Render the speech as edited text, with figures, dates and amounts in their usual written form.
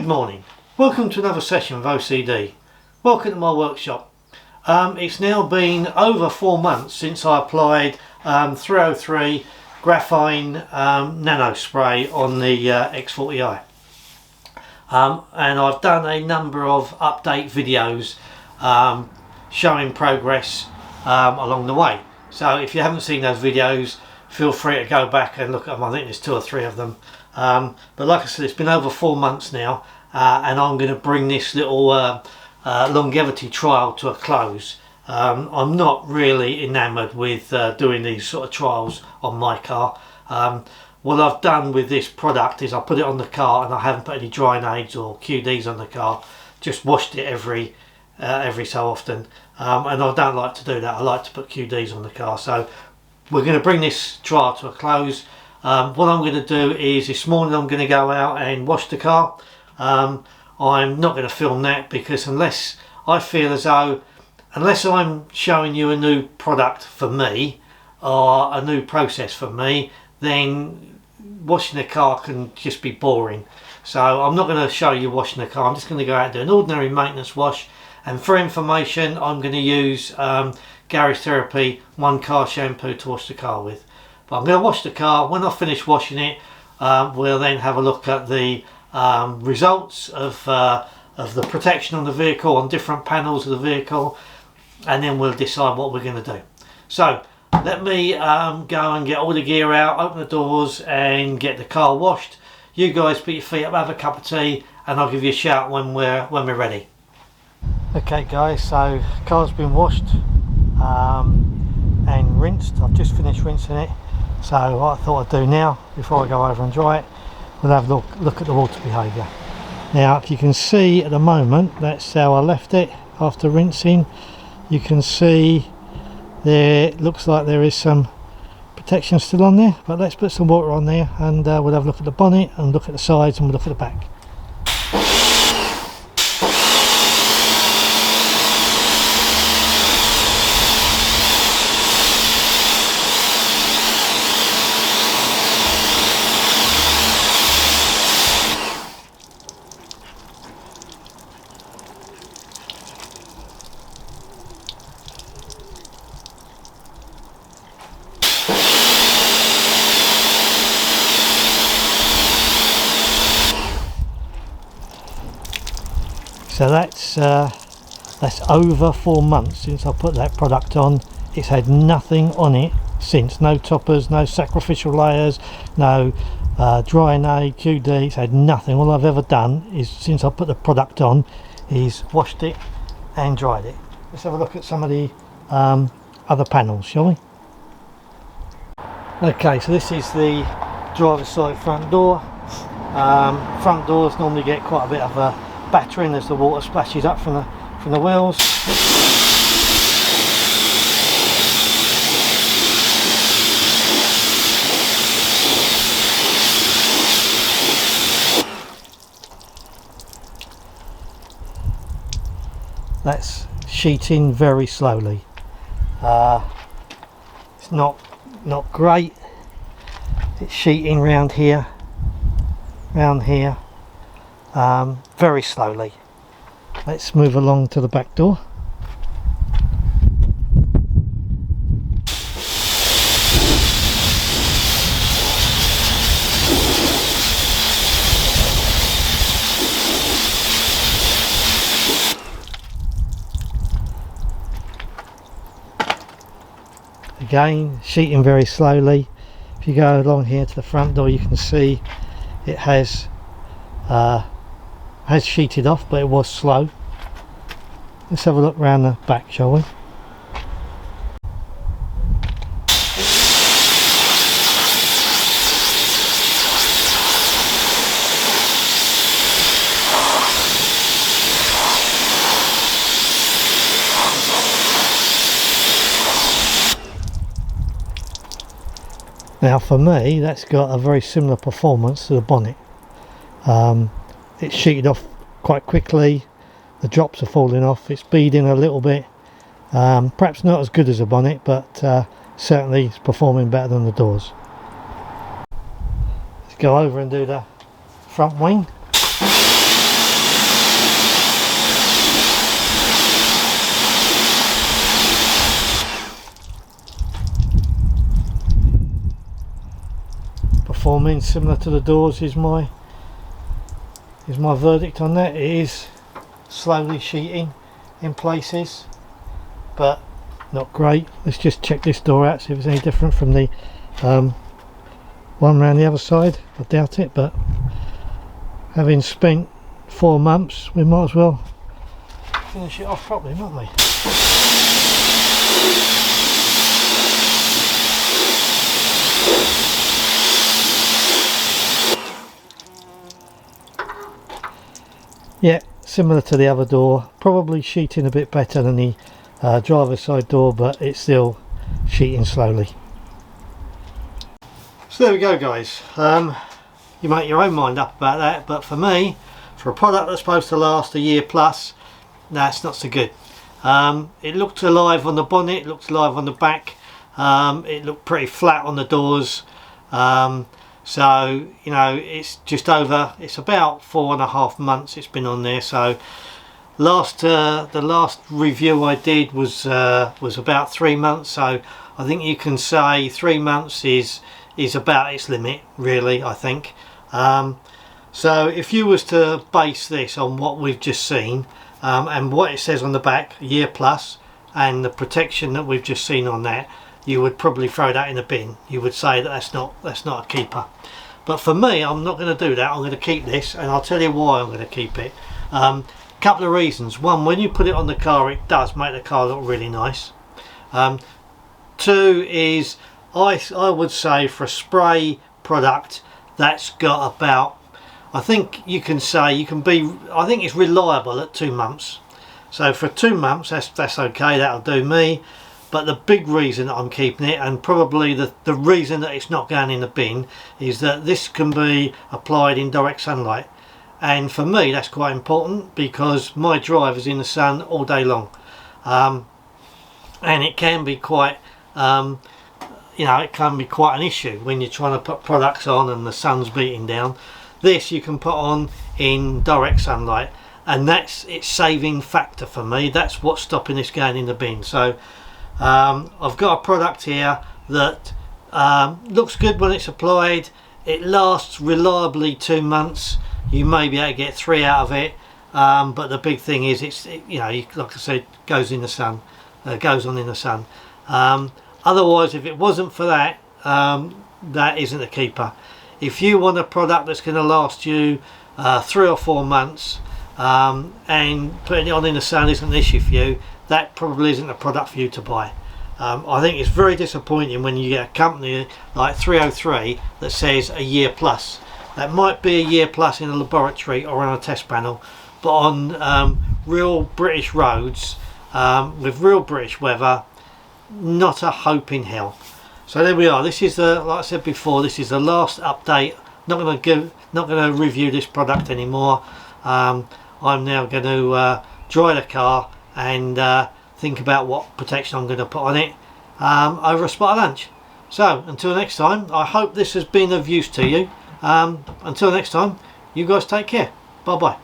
Good morning. Welcome to another session of OCD. Welcome to my workshop. It's now been over 4 months since I applied 303 Graphene nano spray on the X40i. And I've done a number of update videos showing progress along the way. So if you haven't seen those videos, feel free to go back and look at them. I think there's 2 or 3 of them. But like I said, it's been over 4 months now, and I'm going to bring this little longevity trial to a close. I'm not really enamoured with doing these sort of trials on my car. What I've done with this product is I put it on the car and I haven't put any drying aids or QDs on the car, just washed it every so often, and I don't like to do that. I like to put QDs on the car. So we're going to bring this trial to a close. What I'm going to do is this morning I'm going to go out and wash the car. I'm not going to film that because unless I feel as though, unless I'm showing you a new product for me or a new process for me, then washing the car can just be boring. So I'm not going to show you washing the car. I'm just going to go out and do an ordinary maintenance wash. And for information, I'm going to use Garage Therapy 1 car shampoo to wash the car with. But I'm going to wash the car. When I finish washing it, we'll then have a look at the results of the protection on the vehicle, on different panels of the vehicle, and then we'll decide what we're going to do. So let me go and get all the gear out, open the doors and get the car washed. You guys put your feet up, have a cup of tea, and I'll give you a shout when we're ready. Okay guys, so car's been washed and rinsed. I've just finished rinsing it. So what I thought I'd do now, before I go over and dry it, we'll have a look at the water behaviour. Now if you can see at the moment, that's how I left it after rinsing. You can see there, it looks like there is some protection still on there, but let's put some water on there and we'll have a look at the bonnet and look at the sides and we'll look at the back. So that's over 4 months since I put that product on. It's had nothing on it since. No toppers, no sacrificial layers, no drying aid, QD. It's had nothing. All I've ever done is, since I put the product on, is washed it and dried it. Let's have a look at some of the other panels, shall we? Okay, so this is the driver's side front door. Front doors normally get quite a bit of a battering as the water splashes up from the wheels. That's sheeting very slowly. It's not great. It's sheeting round here, very slowly. Let's move along to the back door. Again, sheeting very slowly. If you go along here to the front door, you can see it has sheeted off, but it was slow. Let's have a look around the back, shall we? Now for me, that's got a very similar performance to the bonnet. It's sheeted off quite quickly, the drops are falling off, it's beading a little bit, perhaps not as good as a bonnet, but certainly it's performing better than the doors. Let's go over and do the front wing. filming similar to the doors is my verdict on that. It is slowly sheeting in places, but not great. Let's just check this door out, see if it's any different from the one around the other side. I doubt it, but having spent 4 months, we might as well finish it off properly, mightn't we? Yeah, similar to the other door, probably sheeting a bit better than the driver's side door, but it's still sheeting slowly. So there we go, guys. You make your own mind up about that, but for me, for a product that's supposed to last a year plus, that's not so good. It looked alive on the bonnet, it looked alive on the back, it looked pretty flat on the doors. So you know, it's just over, it's about 4.5 months it's been on there. So the last review I did was about 3 months, so I think you can say 3 months is about its limit, really, I think. So if you was to base this on what we've just seen, and what it says on the back, a year plus, and the protection that we've just seen on that, you would probably throw that in the bin. You would say that that's not a keeper. But for me, I'm not going to do that. I'm going to keep this, and I'll tell you why I'm going to keep it. Couple of reasons. One, when you put it on the car, it does make the car look really nice. Two is, I would say for a spray product that's got about, I think you can say, I think it's reliable at 2 months. So for 2 months, that's okay, that'll do me. But the big reason that I'm keeping it, and probably the reason that it's not going in the bin, is that this can be applied in direct sunlight. And for me, that's quite important, because my drive is in the sun all day long. And it can be quite, you know, it can be quite an issue when you're trying to put products on and the sun's beating down. This you can put on in direct sunlight, and that's its saving factor for me. That's what's stopping this going in the bin. So I've got a product here that looks good when it's applied. It lasts reliably 2 months. You may be able to get 3 out of it, but the big thing is you know, like I said, goes in the sun, goes on in the sun. Otherwise, if it wasn't for that, that isn't a keeper. If you want a product that's going to last you 3 or 4 months, and putting it on in the sun isn't an issue for you, that probably isn't a product for you to buy. I think it's very disappointing when you get a company like 303 that says a year plus. That might be a year plus in a laboratory or on a test panel, but on real British roads, with real British weather, not a hope in hell. So there we are. This is like I said before, this is the last update. Not going to review this product anymore. I'm now going to dry the car and think about what protection I'm going to put on it over a spot of lunch. So until next time, I hope this has been of use to you. Until next time, you guys take care. Bye bye.